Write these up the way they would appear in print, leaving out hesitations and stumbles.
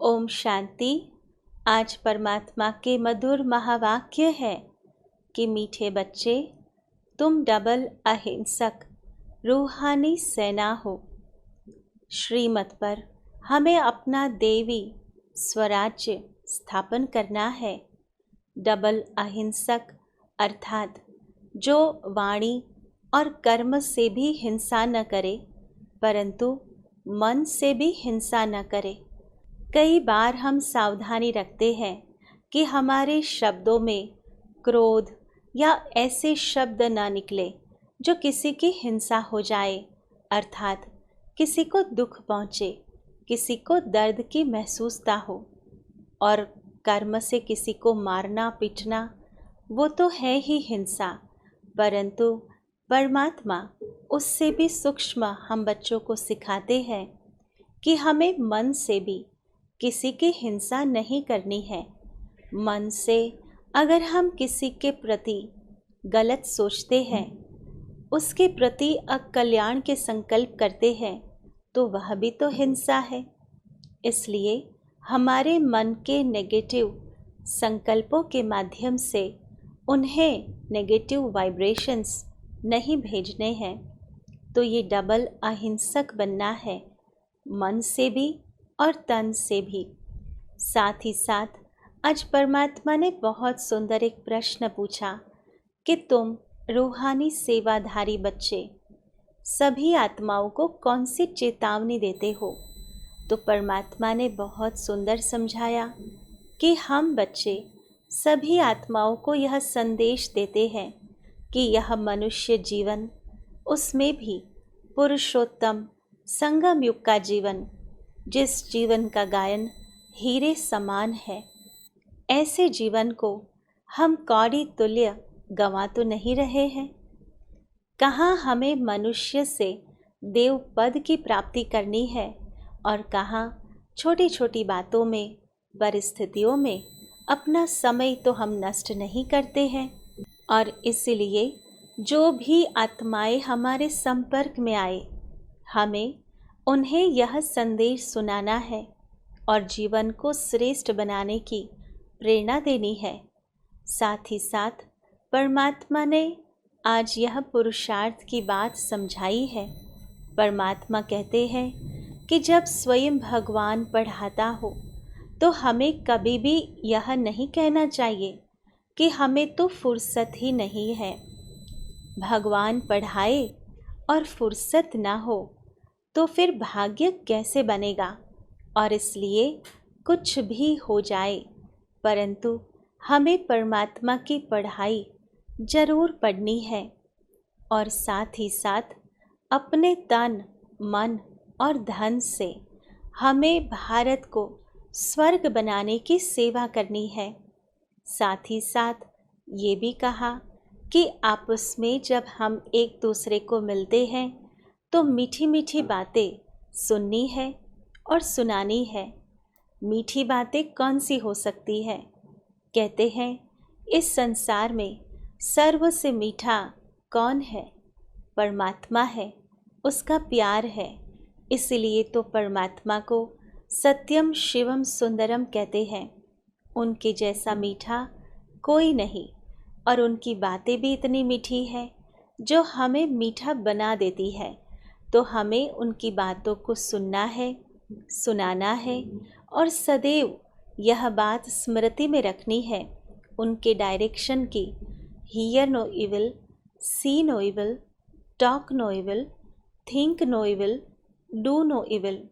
ओम शांति। आज परमात्मा के मधुर महावाक्य है कि मीठे बच्चे, तुम डबल अहिंसक रूहानी सेना हो। श्रीमत पर हमें अपना देवी स्वराज्य स्थापन करना है। डबल अहिंसक अर्थात जो वाणी और कर्म से भी हिंसा न करे, परंतु मन से भी हिंसा न करे। कई बार हम सावधानी रखते हैं कि हमारे शब्दों में क्रोध या ऐसे शब्द ना निकले जो किसी की हिंसा हो जाए, अर्थात किसी को दुख पहुँचे, किसी को दर्द की महसूसता हो। और कर्म से किसी को मारना पीटना वो तो है ही हिंसा, परंतु परमात्मा उससे भी सूक्ष्म हम बच्चों को सिखाते हैं कि हमें मन से भी किसी की हिंसा नहीं करनी है। मन से अगर हम किसी के प्रति गलत सोचते हैं, उसके प्रति अकल्याण के संकल्प करते हैं, तो वह भी तो हिंसा है। इसलिए हमारे मन के नेगेटिव संकल्पों के माध्यम से उन्हें नेगेटिव वाइब्रेशंस नहीं भेजने हैं। तो ये डबल अहिंसक बनना है, मन से भी और तन से भी। साथ ही साथ आज परमात्मा ने बहुत सुंदर एक प्रश्न पूछा कि तुम रूहानी सेवाधारी बच्चे सभी आत्माओं को कौन सी चेतावनी देते हो। तो परमात्मा ने बहुत सुंदर समझाया कि हम बच्चे सभी आत्माओं को यह संदेश देते हैं कि यह मनुष्य जीवन, उसमें भी पुरुषोत्तम संगम युग का जीवन, जिस जीवन का गायन हीरे समान है, ऐसे जीवन को हम कौड़ी तुल्य गंवा तो नहीं रहे हैं। कहाँ हमें मनुष्य से देव पद की प्राप्ति करनी है और कहाँ छोटी छोटी बातों में, परिस्थितियों में अपना समय तो हम नष्ट नहीं करते हैं। और इसलिए जो भी आत्माएं हमारे संपर्क में आए, हमें उन्हें यह संदेश सुनाना है और जीवन को श्रेष्ठ बनाने की प्रेरणा देनी है। साथ ही साथ परमात्मा ने आज यह पुरुषार्थ की बात समझाई है। परमात्मा कहते हैं कि जब स्वयं भगवान पढ़ाता हो तो हमें कभी भी यह नहीं कहना चाहिए कि हमें तो फुर्सत ही नहीं है। भगवान पढ़ाए और फुर्सत ना हो तो फिर भाग्य कैसे बनेगा। और इसलिए कुछ भी हो जाए, परंतु हमें परमात्मा की पढ़ाई जरूर पढ़नी है। और साथ ही साथ अपने तन, मन और धन से हमें भारत को स्वर्ग बनाने की सेवा करनी है। साथ ही साथ ये भी कहा कि आपस में जब हम एक दूसरे को मिलते हैं तो मीठी मीठी बातें सुननी है और सुनानी है। मीठी बातें कौन सी हो सकती है? कहते हैं इस संसार में सर्व से मीठा कौन है? परमात्मा है, उसका प्यार है। इसलिए तो परमात्मा को सत्यम शिवम सुंदरम कहते हैं। उनके जैसा मीठा कोई नहीं, और उनकी बातें भी इतनी मीठी है जो हमें मीठा बना देती है। तो हमें उनकी बातों को सुनना है, सुनाना है और सदैव यह बात स्मृति में रखनी है उनके डायरेक्शन की। Hear no evil, see no evil, talk no evil, think no evil, do no evil.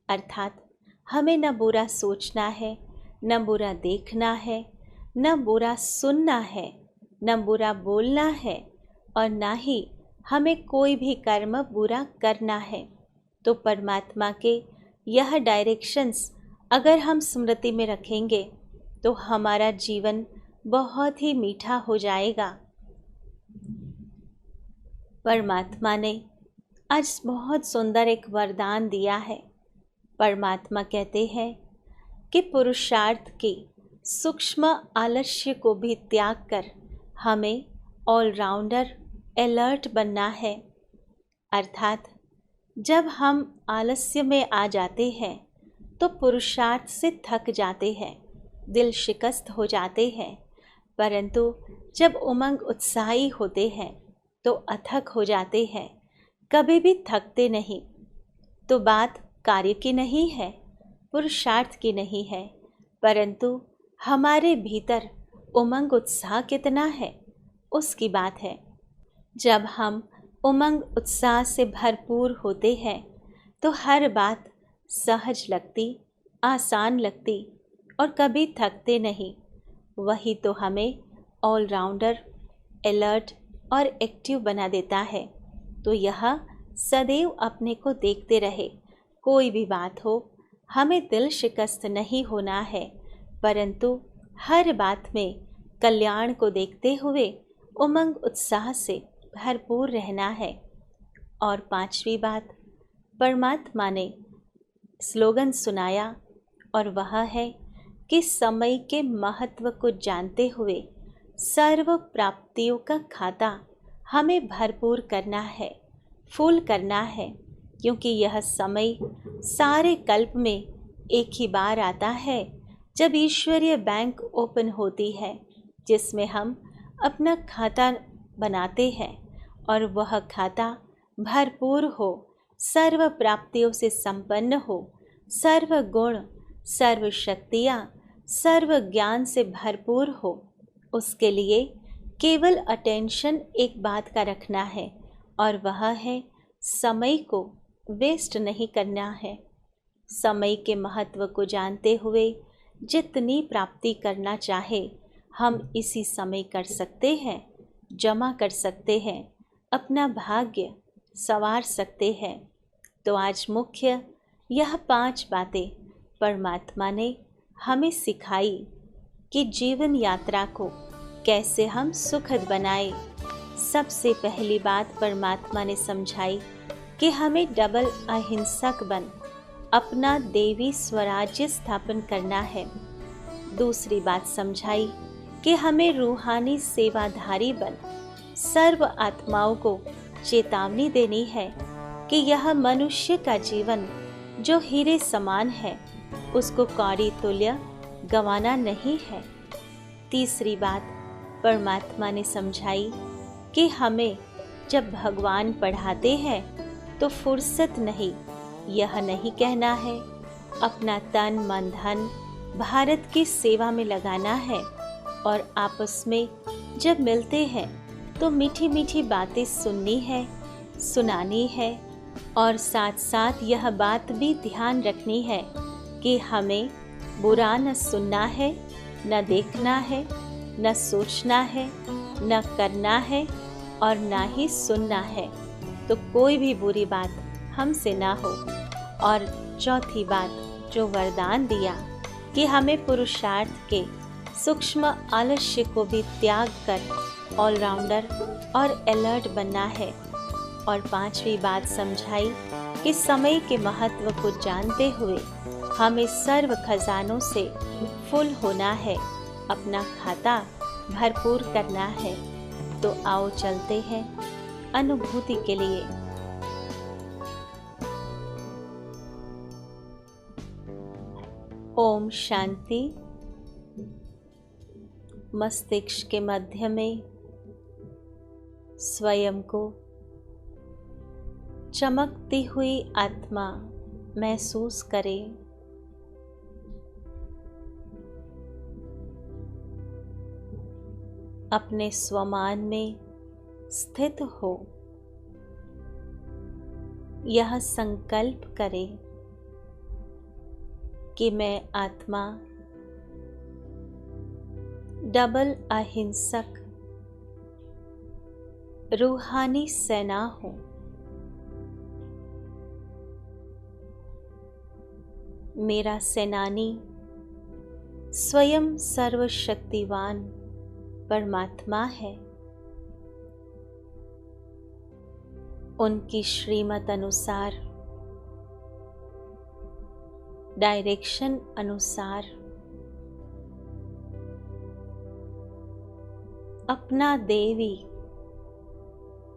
अर्थात हमें न बुरा सोचना है, न बुरा देखना है, न बुरा सुनना है, न बुरा बोलना है, और न ही हमें कोई भी कर्म बुरा करना है। तो परमात्मा के यह डायरेक्शंस अगर हम स्मृति में रखेंगे तो हमारा जीवन बहुत ही मीठा हो जाएगा। परमात्मा ने आज बहुत सुंदर एक वरदान दिया है। परमात्मा कहते हैं कि पुरुषार्थ के सूक्ष्म आलस्य को भी त्याग कर हमें ऑलराउंडर अलर्ट बनना है। अर्थात जब हम आलस्य में आ जाते हैं तो पुरुषार्थ से थक जाते हैं, दिल शिकस्त हो जाते हैं, परंतु जब उमंग उत्साही होते हैं तो अथक हो जाते हैं, कभी भी थकते नहीं। तो बात कार्य की नहीं है, पुरुषार्थ की नहीं है, परंतु हमारे भीतर उमंग उत्साह कितना है उसकी बात है। जब हम उमंग उत्साह से भरपूर होते हैं तो हर बात सहज लगती, आसान लगती और कभी थकते नहीं। वही तो हमें ऑलराउंडर, अलर्ट और एक्टिव बना देता है। तो यह सदैव अपने को देखते रहे। कोई भी बात हो, हमें दिल शिकस्त नहीं होना है, परंतु हर बात में कल्याण को देखते हुए उमंग उत्साह से भरपूर रहना है। और पांचवी बात, परमात्मा ने स्लोगन सुनाया और वह है कि समय के महत्व को जानते हुए सर्व प्राप्तियों का खाता हमें भरपूर करना है, फुल करना है, क्योंकि यह समय सारे कल्प में एक ही बार आता है जब ईश्वरीय बैंक ओपन होती है, जिसमें हम अपना खाता बनाते हैं और वह खाता भरपूर हो, सर्व प्राप्तियों से संपन्न हो, सर्व गुण, सर्व शक्तियाँ, सर्व ज्ञान से भरपूर हो। उसके लिए केवल अटेंशन एक बात का रखना है और वह है समय को वेस्ट नहीं करना है। समय के महत्व को जानते हुए जितनी प्राप्ति करना चाहे हम इसी समय कर सकते हैं, जमा कर सकते हैं, अपना भाग्य संवार सकते हैं। तो आज मुख्य यह 5 बातें परमात्मा ने हमें सिखाई कि जीवन यात्रा को कैसे हम सुखद बनाए। सबसे पहली बात परमात्मा ने समझाई कि हमें डबल अहिंसक बन अपना देवी स्वराज्य स्थापन करना है। दूसरी बात समझाई कि हमें रूहानी सेवाधारी बन सर्व आत्माओं को चेतावनी देनी है कि यह मनुष्य का जीवन जो हीरे समान है, उसको कौड़ी तुल्य गंवाना नहीं है। तीसरी बात परमात्मा ने समझाई कि हमें जब भगवान पढ़ाते हैं तो फुर्सत नहीं, यह नहीं कहना है अपना तन मन धन भारत की सेवा में लगाना है। और आपस में जब मिलते हैं तो मीठी मीठी बातें सुननी है, सुनानी है, और साथ साथ यह बात भी ध्यान रखनी है कि हमें बुरा न सुनना है, न देखना है, न सोचना है, न करना है और न ही सुनना है, तो कोई भी बुरी बात हमसे ना हो। और चौथी बात जो वरदान दिया कि हमें पुरुषार्थ के सूक्ष्म आलस्य को भी त्याग कर ऑलराउंडर और अलर्ट बनना है। और पांचवी बात समझाई कि समय के महत्व को जानते हुए हमें सर्व खजानों से फुल होना है, अपना खाता भरपूर करना है। तो आओ चलते हैं अनुभूति के लिए। ओम शांति। मस्तिष्क के मध्य में स्वयं को चमकती हुई आत्मा महसूस करें। अपने स्वमान में स्थित हो। यह संकल्प करें कि मैं आत्मा डबल अहिंसक रूहानी सेना हूँ। मेरा सेनानी स्वयं सर्वशक्तिवान परमात्मा है। उनकी श्रीमत अनुसार, डायरेक्शन अनुसार अपना देवी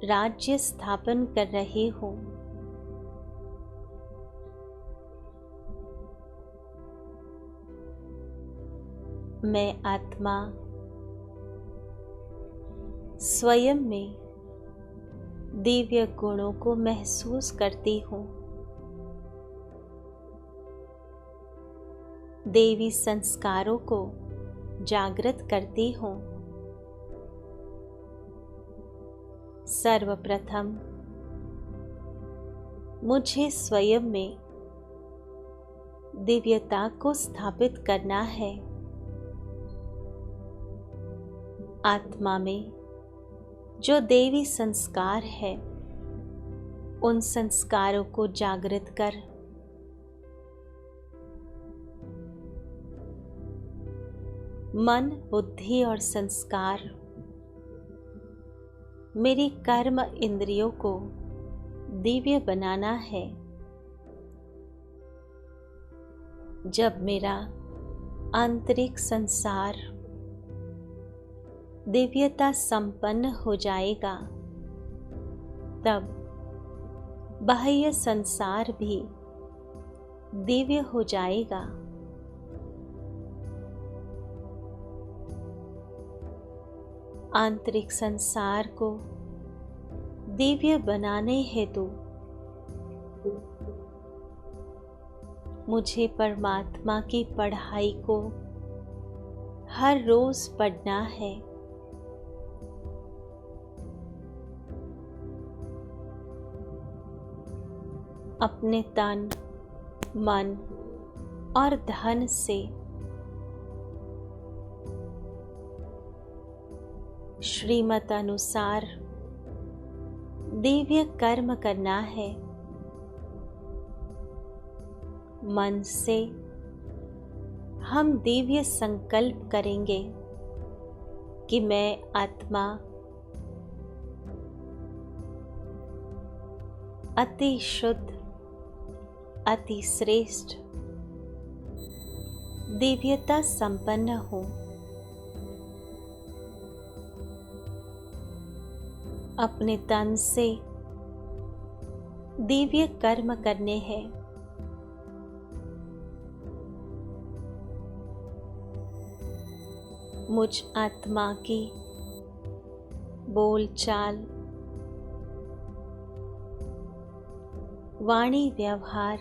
राज्य स्थापन कर रही हूँ। मैं आत्मा स्वयं में दिव्य गुणों को महसूस करती हूँ। देवी संस्कारों को जागृत करती हूँ। सर्वप्रथम मुझे स्वयं में दिव्यता को स्थापित करना है। आत्मा में जो देवी संस्कार है, उन संस्कारों को जागृत कर मन, बुद्धि और संस्कार मेरी कर्म इंद्रियों को दिव्य बनाना है। जब मेरा आंतरिक संसार दिव्यता संपन्न हो जाएगा, तब बाह्य संसार भी दिव्य हो जाएगा। आंतरिक संसार को दिव्य बनाने हेतु मुझे परमात्मा की पढ़ाई को हर रोज पढ़ना है। अपने तन, मन और धन से श्रीमत अनुसार दिव्य कर्म करना है। मन से हम दिव्य संकल्प करेंगे कि मैं आत्मा अति शुद्ध, अति श्रेष्ठ, दिव्यता संपन्न हूँ। अपने तन से दिव्य कर्म करने हैं। मुझ आत्मा की बोलचाल, वाणी व्यवहार,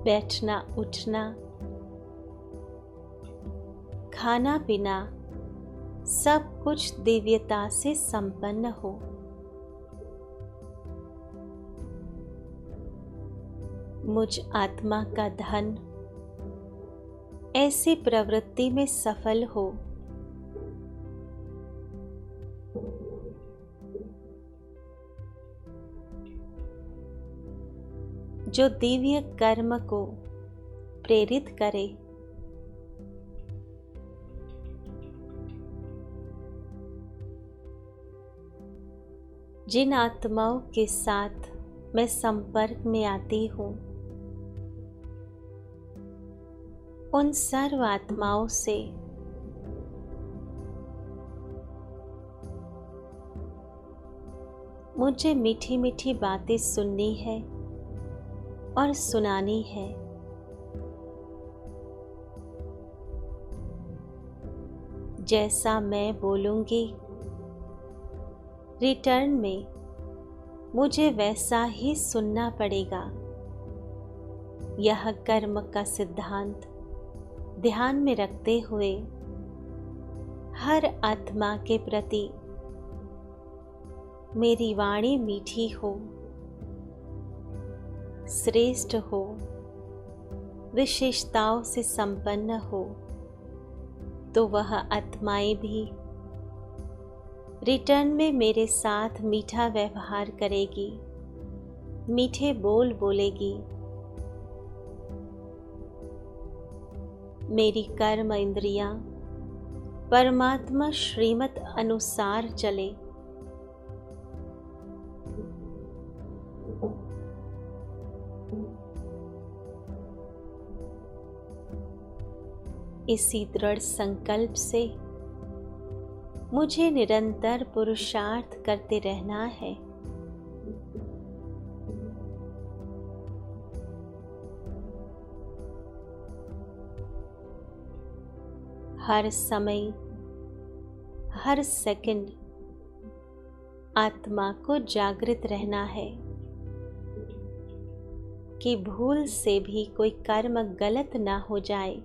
बैठना उठना, खाना पीना सब कुछ दिव्यता से संपन्न हो। मुझ आत्मा का धन ऐसी प्रवृत्ति में सफल हो जो दिव्य कर्म को प्रेरित करे। जिन आत्माओं के साथ मैं संपर्क में आती हूँ, उन सर्व आत्माओं से मुझे मीठी मीठी बातें सुननी है और सुनानी है। जैसा मैं बोलूँगी, रिटर्न में मुझे वैसा ही सुनना पड़ेगा। यह कर्म का सिद्धांत ध्यान में रखते हुए हर आत्मा के प्रति मेरी वाणी मीठी हो, श्रेष्ठ हो, विशेषताओं से संपन्न हो, तो वह आत्माएं भी रिटर्न में मेरे साथ मीठा व्यवहार करेगी, मीठे बोल बोलेगी। मेरी कर्म इंद्रियां परमात्मा श्रीमत अनुसार चले। इसी दृढ़ संकल्प से मुझे निरंतर पुरुषार्थ करते रहना है। हर समय, हर सेकंड आत्मा को जागृत रहना है कि भूल से भी कोई कर्म गलत ना हो जाए,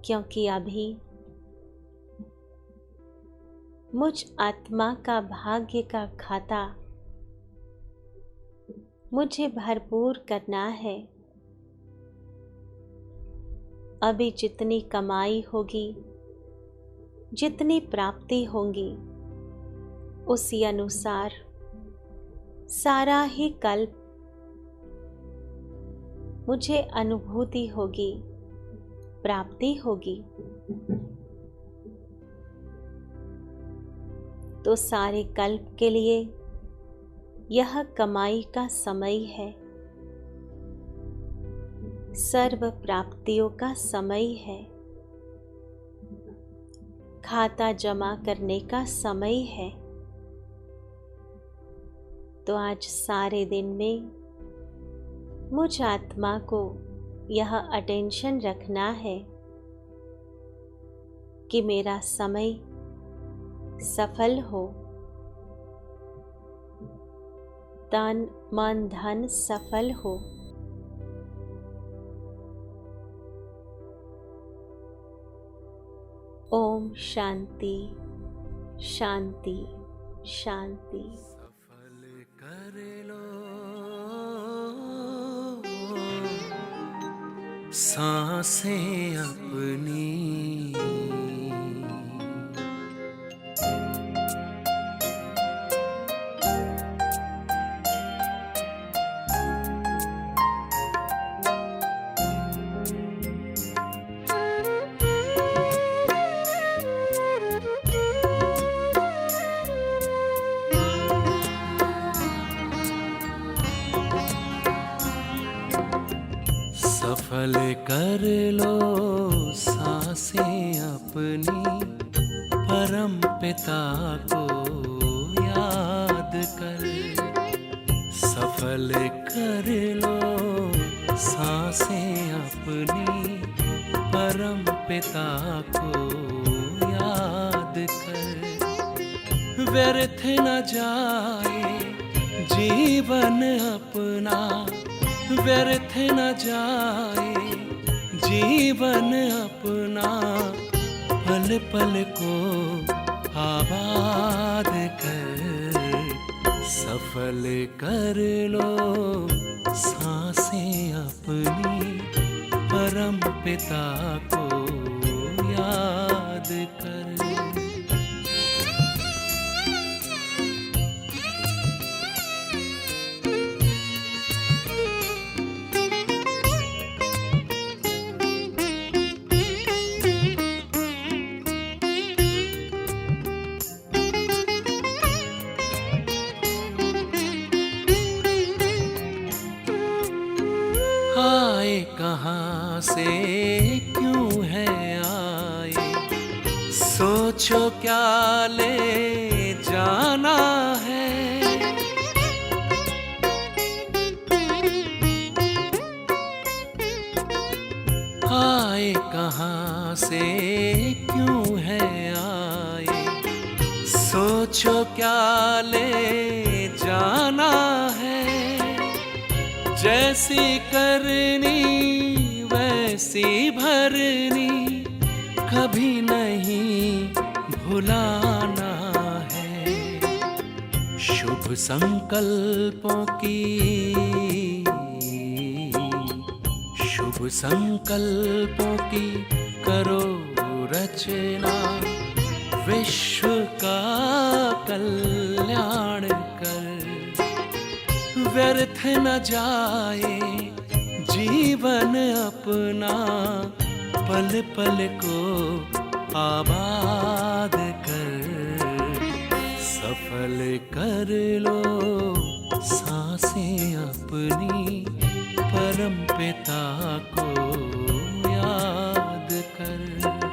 क्योंकि अभी मुझ आत्मा का भाग्य का खाता मुझे भरपूर करना है। अभी जितनी कमाई होगी, जितनी प्राप्ति होंगी, उसी अनुसार सारा ही कल्प मुझे अनुभूति होगी, प्राप्ति होगी। तो सारे कल्प के लिए यह कमाई का समय है, सर्व प्राप्तियों का समय है, खाता जमा करने का समय है। तो आज सारे दिन में मुझ आत्मा को यह अटेंशन रखना है कि मेरा समय सफल हो, तन मन धन सफल हो। ओम शांति शांति शांति। सफल कर लो सांसें अपनी, सफल कर लो सांसें अपनी, परम पिता को याद कर। सफल कर लो सांसें अपनी, परम पिता को याद कर। व्यर्थ न जाए जीवन अपना, व्यर्थ न जाए जीवन अपना, पल पल को आबाद कर। सफल कर लो सांसें अपनी, परम पिता को याद कर। आए कहाँ से क्यों है आए, सोचो क्या ले जाना है। आए कहाँ से क्यों है आए, सोचो क्या ले जाना है। जैसी करनी वैसी भरनी, कभी नहीं भुलाना है। शुभ संकल्पों की, शुभ संकल्पों की करो रचना, विश्व का कल्याण कर। व्यर्थ न जाए जीवन अपना, पल पल को आबाद कर। सफल कर लो सांसें अपनी, परम पिता को याद कर।